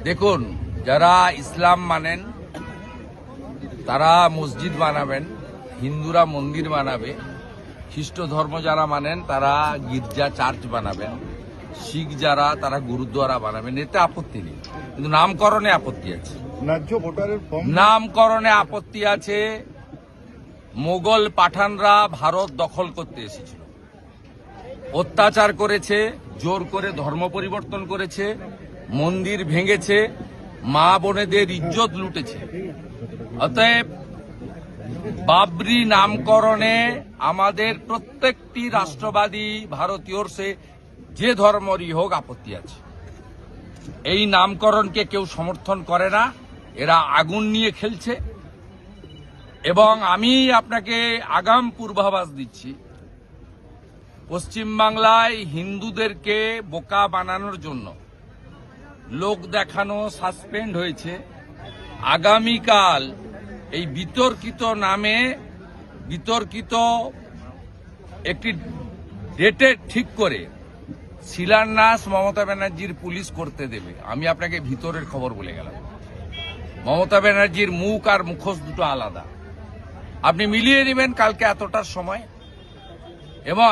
দেখুন, যারা ইসলাম মানেন তারা মসজিদ বানাবেন, হিন্দুরা মন্দির বানাবে, খ্রিস্ট ধর্ম যারা মানেন তারা গির্জা চার্চ বানাবেন, শিখ যারা তারা গুরুদ্বারা বানাবেন, এতে আপত্তি নেই। কিন্তু নামকরণে আপত্তি আছে। ন্যায্য ভোটারের ফর্ম নামকরণে আপত্তি আছে। মোগল পাঠানরা ভারত দখল করতে এসেছিল, অত্যাচার করেছে, জোর করে ধর্ম পরিবর্তন করেছে, মন্দির ভেঙেছে, মা বোনেদের ইজ্জত লুটেছে। অতএব বাবরি নামকরণে আমাদের প্রত্যেকটি রাষ্ট্রবাদী ভারতীয়র সে যে ধর্মরই হোক আপত্তি আছে। এই নামকরণকে কেউ সমর্থন করে না, এরা আগুন নিয়ে খেলছে। এবং আমি আপনাকে আগাম পূর্বাভাস দিচ্ছি, পশ্চিমবাংলায় হিন্দুদেরকে বোকা বানানোর জন্য লোক দেখানো সাসপেন্ড হয়েছে। আগামীকাল এই বিতর্কিত নামে বিতর্কিত একটি ডেটে ঠিক করে শিলান্যাস মমতা ব্যানার্জির পুলিশ করতে দেবে। আমি আপনাকে ভিতরের খবর বলে গেলাম, মমতা ব্যানার্জির মুখ আর মুখোশ দুটো আলাদা। আপনি মিলিয়ে নেবেন কালকে এতটার সময়। এবং